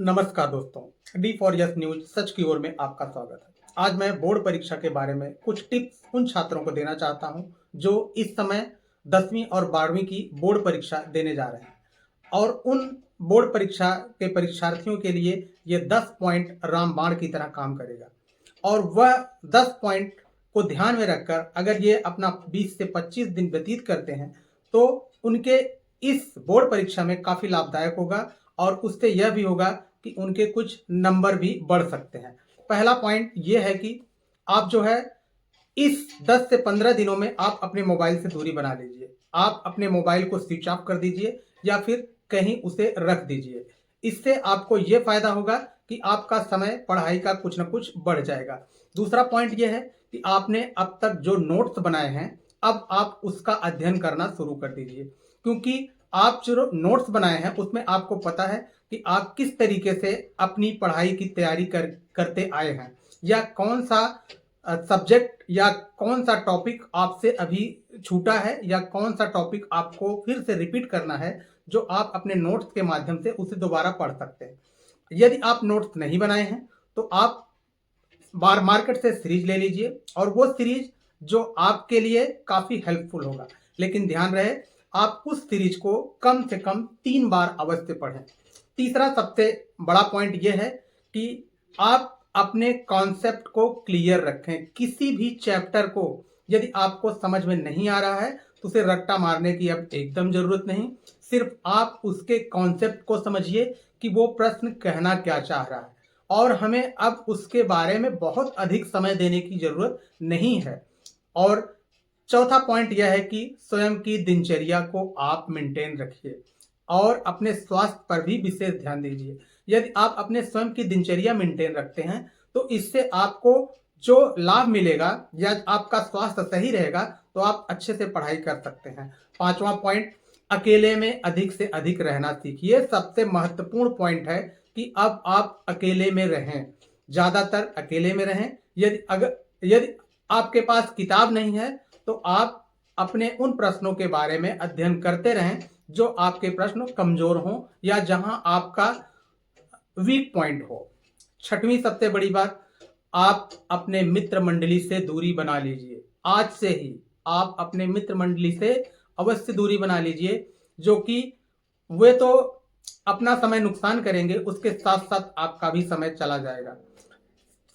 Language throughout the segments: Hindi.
नमस्कार दोस्तों, डी फॉर यस न्यूज सच की ओर में आपका स्वागत है। आज मैं बोर्ड परीक्षा के बारे में कुछ टिप्स उन छात्रों को देना चाहता हूं जो इस समय 10वीं और 12वीं की बोर्ड परीक्षा देने जा रहे हैं। और उन बोर्ड परीक्षा के परीक्षार्थियों के लिए ये 10 पॉइंट रामबाण की तरह काम करेगा। और वह 10 पॉइंट को ध्यान में रखकर अगर ये अपना 20 से 25 दिन व्यतीत करते हैं तो उनके इस बोर्ड परीक्षा में काफ़ी लाभदायक होगा और उससे यह भी होगा कि उनके कुछ नंबर भी बढ़ सकते हैं। पहला पॉइंट ये है कि आप जो है इस 10 से 15 दिनों में आप अपने मोबाइल से दूरी बना लीजिए। आप अपने मोबाइल को स्विच ऑफ कर दीजिए या फिर कहीं उसे रख दीजिए। इससे आपको ये फायदा होगा कि आपका समय पढ़ाई का कुछ ना कुछ बढ़ जाएगा। दूसरा पॉइंट ये है कि आपने अब तक जो नोट्स बनाए हैं अब आप उसका अध्ययन करना शुरू कर दीजिए, क्योंकि आप जो नोट्स बनाए हैं उसमें आपको पता है कि आप किस तरीके से अपनी पढ़ाई की तैयारी करते आए हैं, या कौन सा सब्जेक्ट या कौन सा टॉपिक आपसे अभी छूटा है या कौन सा टॉपिक आपको फिर से रिपीट करना है, जो आप अपने नोट्स के माध्यम से उसे दोबारा पढ़ सकते हैं। यदि आप नोट्स नहीं बनाए हैं तो आप मार्केट से सीरीज ले लीजिए और वो सीरीज जो आपके लिए काफ़ी हेल्पफुल होगा। लेकिन ध्यान रहे आप उस सीरीज को कम से कम 3 बार अवश्य पढ़ें। तीसरा सबसे बड़ा पॉइंट यह है कि आप अपने कॉन्सेप्ट को क्लियर रखें। किसी भी चैप्टर को यदि आपको समझ में नहीं आ रहा है तो उसे रट्टा मारने की अब एकदम जरूरत नहीं। सिर्फ आप उसके कॉन्सेप्ट को समझिए कि वो प्रश्न कहना क्या चाह रहा है, और हमें अब उसके बारे में बहुत अधिक समय देने की जरूरत नहीं है। और चौथा पॉइंट यह है कि स्वयं की दिनचर्या को आप मेंटेन रखिए और अपने स्वास्थ्य पर भी विशेष ध्यान दीजिए। यदि आप अपने स्वयं की दिनचर्या मेंटेन रखते हैं तो इससे आपको जो लाभ मिलेगा या आपका स्वास्थ्य सही रहेगा तो आप अच्छे से पढ़ाई कर सकते हैं। पांचवा पॉइंट, अकेले में अधिक से अधिक रहना सीखिए। सबसे महत्वपूर्ण पॉइंट है कि अब आप अकेले में रहें, ज़्यादातर अकेले में रहें। यदि आपके पास किताब नहीं है तो आप अपने उन प्रश्नों के बारे में अध्ययन करते रहें जो आपके प्रश्न कमजोर हों या जहां आपका वीक पॉइंट हो। छठवीं सबसे बड़ी बात, आप अपने मित्र मंडली से दूरी बना लीजिए। आज से ही आप अपने मित्र मंडली से अवश्य दूरी बना लीजिए, जो कि वे तो अपना समय नुकसान करेंगे, उसके साथ साथ आपका भी समय चला जाएगा।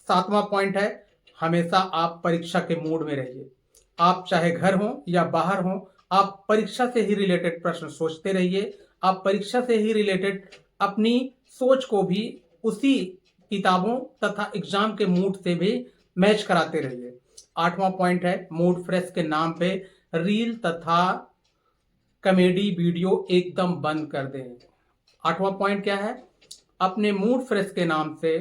सातवां पॉइंट है, हमेशा आप परीक्षा के मूड में रहिए। आप चाहे घर हो या बाहर हो, आप परीक्षा से ही रिलेटेड प्रश्न सोचते रहिए। आप परीक्षा से ही रिलेटेड अपनी सोच को भी उसी किताबों तथा एग्जाम के मूड से भी मैच कराते रहिए। आठवां पॉइंट है, मूड फ्रेश के नाम पे रील तथा कॉमेडी वीडियो एकदम बंद कर दें। आठवां पॉइंट क्या है, अपने मूड फ्रेश के नाम से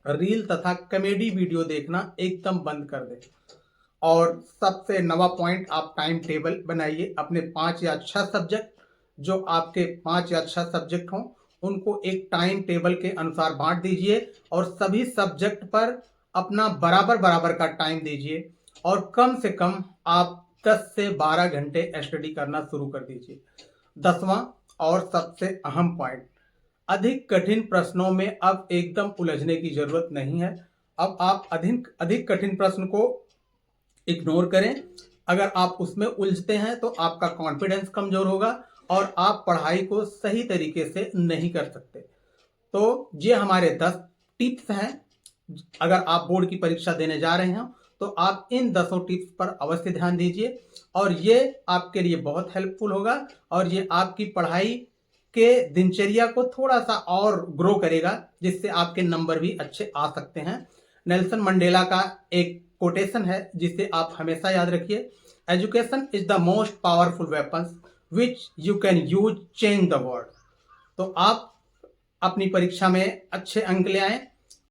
रील तथा कॉमेडी वीडियो देखना एकदम बंद कर दें। और सबसे नवा पॉइंट, आप टाइम टेबल बनाइए। अपने 5 या 6 सब्जेक्ट, जो आपके 5 या 6 सब्जेक्ट हों उनको एक टाइम टेबल के अनुसार बांट दीजिए और सभी सब्जेक्ट पर अपना बराबर बराबर का टाइम दीजिए और कम से कम आप 10 से 12 घंटे स्टडी करना शुरू कर दीजिए। 10वां और सबसे अहम पॉइंट, अधिक कठिन प्रश्नों में अब एकदम उलझने की जरूरत नहीं है। अब आप अधिक कठिन प्रश्न को इग्नोर करें। अगर आप उसमें उलझते हैं तो आपका कॉन्फिडेंस कमजोर होगा और आप पढ़ाई को सही तरीके से नहीं कर सकते। तो ये हमारे 10 टिप्स हैं। अगर आप बोर्ड की परीक्षा देने जा रहे हैं तो आप इन 10 टिप्स पर अवश्य ध्यान दीजिए और ये आपके लिए बहुत हेल्पफुल होगा और ये आपकी पढ़ाई के दिनचर्या को थोड़ा सा और ग्रो करेगा, जिससे आपके नंबर भी अच्छे आ सकते हैं। नेल्सन मंडेला का एक कोटेशन है जिसे आप हमेशा याद रखिए, education is the most powerful weapon which you can use change the world. तो आप अपनी परीक्षा में अच्छे अंक ले आएं